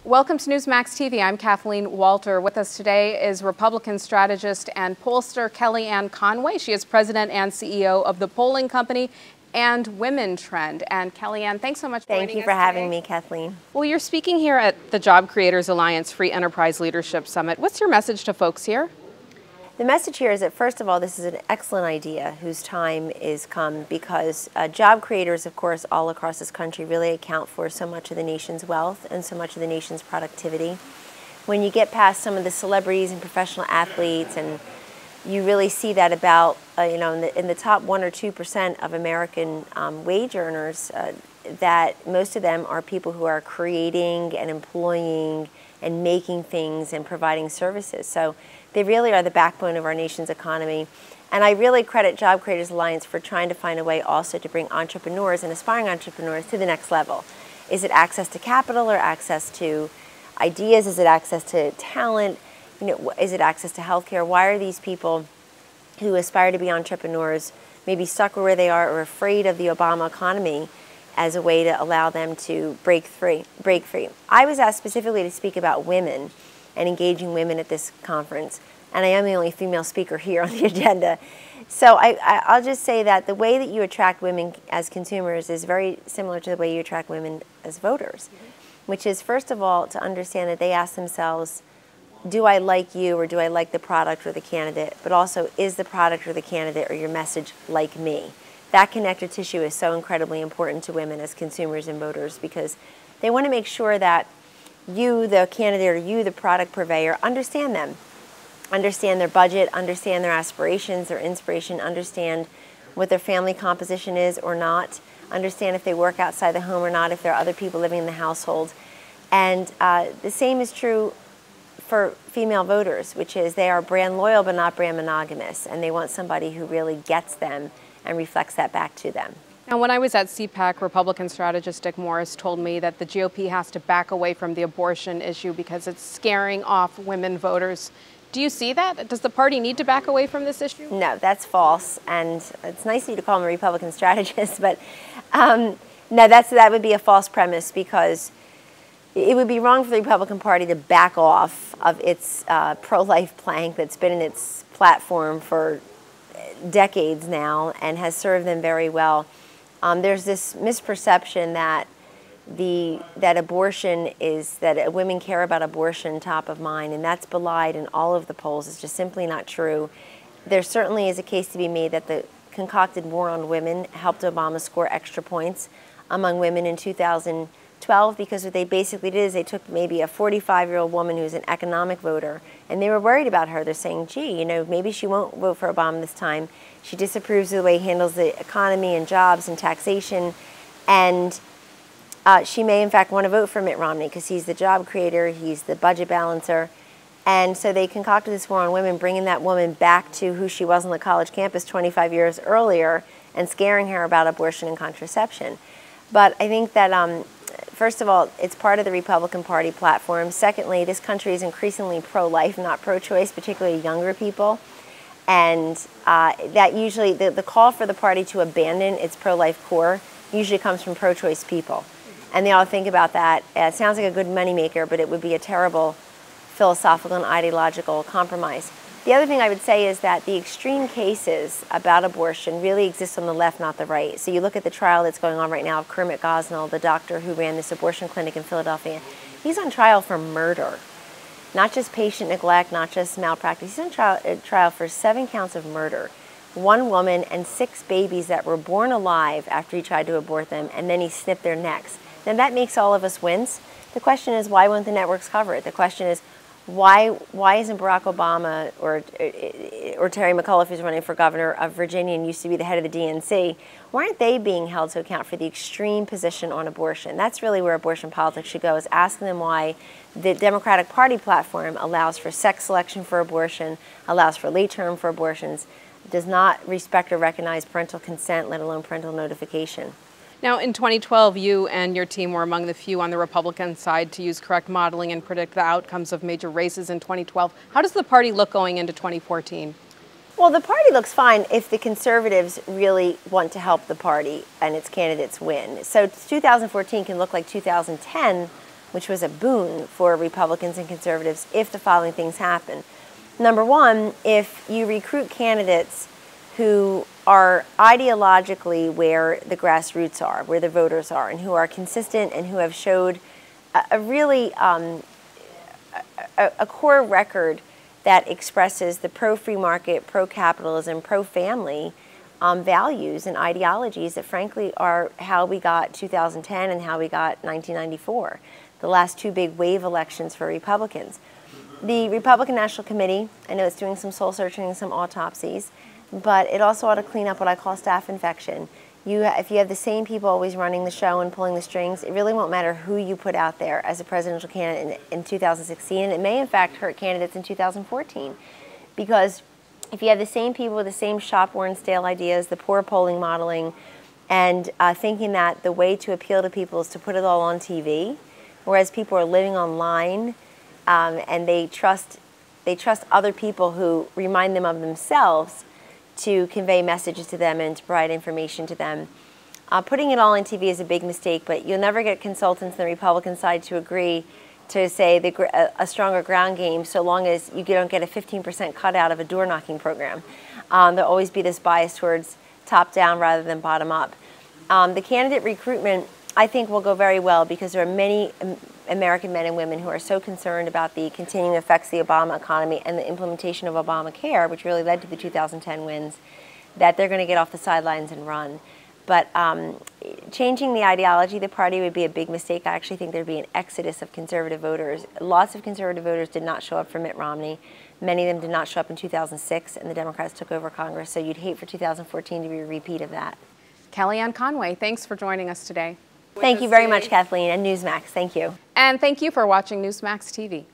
Welcome to Newsmax TV. I'm Kathleen Walter. With us today is Republican strategist and pollster Kellyanne Conway. She is president and CEO of the polling company and Women Trend. And Kellyanne, thanks so much for joining us. Thank you for having me, Kathleen. Well, you're speaking here at the Job Creators Alliance Free Enterprise Leadership Summit. What's your message to folks here? The message here is that, first of all, this is an excellent idea whose time is come because job creators, of course, all across this country really account for so much of the nation's wealth and so much of the nation's productivity. When you get past some of the celebrities and professional athletes, and you really see that about, in the top 1 or 2% of American wage earners, that most of them are people who are creating and employing and making things and providing services. So they really are the backbone of our nation's economy. And I really credit Job Creators Alliance for trying to find a way also to bring entrepreneurs and aspiring entrepreneurs to the next level. Is it access to capital or access to ideas? Is it access to talent? Is it access to healthcare? Why are these people who aspire to be entrepreneurs maybe stuck where they are or afraid of the Obama economy as a way to allow them to break free? I was asked specifically to speak about women and engaging women at this conference, and I am the only female speaker here on the agenda. So I'll just say that the way that you attract women as consumers is very similar to the way you attract women as voters, which is, first of all, to understand that they ask themselves, do I like you or do I like the product or the candidate? But also, is the product or the candidate or your message like me? That connective tissue is so incredibly important to women as consumers and voters because they want to make sure that you, the candidate, or you, the product purveyor, understand them. Understand their budget, understand their aspirations, their inspiration, understand what their family composition is or not, understand if they work outside the home or not, if there are other people living in the household. And the same is true for female voters, which is they are brand loyal but not brand monogamous, and they want somebody who really gets them and reflects that back to them. Now, when I was at CPAC, Republican strategist Dick Morris told me that the GOP has to back away from the abortion issue because it's scaring off women voters. Do you see that? Does the party need to back away from this issue? No, that's false. And it's nice of you to call him a Republican strategist, but no, that would be a false premise because it would be wrong for the Republican Party to back off of its pro-life plank that's been in its platform for decades now and has served them very well. There's this misperception that abortion is, that women care about abortion top of mind, and that's belied in all of the polls. It's just simply not true. There certainly is a case to be made that the concocted war on women helped Obama score extra points among women in 2012 because what they basically did is they took maybe a 45-year-old woman who's an economic voter and they were worried about her. They're saying, gee, maybe she won't vote for Obama this time. She disapproves of the way he handles the economy and jobs and taxation, and she may in fact want to vote for Mitt Romney because he's the job creator, he's the budget balancer. And so they concocted this war on women, bringing that woman back to who she was on the college campus 25 years earlier and scaring her about abortion and contraception. But I think that, first of all, it's part of the Republican Party platform. Secondly, this country is increasingly pro-life, not pro-choice, particularly younger people. And that usually, the call for the party to abandon its pro-life core usually comes from pro-choice people. And they all think about that. It sounds like a good moneymaker, but it would be a terrible philosophical and ideological compromise. The other thing I would say is that the extreme cases about abortion really exist on the left, not the right. So you look at the trial that's going on right now of Kermit Gosnell, the doctor who ran this abortion clinic in Philadelphia. He's on trial for murder. Not just patient neglect, not just malpractice. He's on trial for 7 counts of murder. 1 woman and 6 babies that were born alive after he tried to abort them, and then he snipped their necks. Now that makes all of us wince. The question is, why won't the networks cover it? The question is, why isn't Barack Obama or Terry McAuliffe, who's running for governor of Virginia and used to be the head of the DNC, why aren't they being held to account for the extreme position on abortion? That's really where abortion politics should go, is asking them why the Democratic Party platform allows for sex selection for abortion, allows for late term for abortions, does not respect or recognize parental consent, let alone parental notification. Now, in 2012, you and your team were among the few on the Republican side to use correct modeling and predict the outcomes of major races in 2012. How does the party look going into 2014? Well, the party looks fine if the conservatives really want to help the party and its candidates win. So 2014 can look like 2010 which was a boon for Republicans and conservatives if the following things happen. Number one, if you recruit candidates who are ideologically where the grassroots are, where the voters are, and who are consistent and who have showed a really a core record that expresses the pro-free market, pro-capitalism, pro-family values and ideologies that frankly are how we got 2010 and how we got 1994, the last two big wave elections for Republicans. The Republican National Committee, I know it's doing some soul searching and some autopsies, but it also ought to clean up what I call staph infection. If you have the same people always running the show and pulling the strings, it really won't matter who you put out there as a presidential candidate in 2016. And it may, in fact, hurt candidates in 2014. Because if you have the same people with the same shop-worn stale ideas, the poor polling modeling, and thinking that the way to appeal to people is to put it all on TV, whereas people are living online and they trust other people who remind them of themselves to convey messages to them and to provide information to them. Putting it all on TV is a big mistake, but you'll never get consultants on the Republican side to agree to say a stronger ground game so long as you don't get a 15% cutout of a door-knocking program. There'll always be this bias towards top-down rather than bottom-up. The candidate recruitment, I think, will go very well because there are many American men and women who are so concerned about the continuing effects of the Obama economy and the implementation of Obamacare, which really led to the 2010 wins, that they're going to get off the sidelines and run. But changing the ideology of the party would be a big mistake. I actually think there'd be an exodus of conservative voters. Lots of conservative voters did not show up for Mitt Romney. Many of them did not show up in 2006, and the Democrats took over Congress. So you'd hate for 2014 to be a repeat of that. Kellyanne Conway, thanks for joining us today. Thank you very much, Kathleen, and Newsmax. Thank you. And thank you for watching Newsmax TV.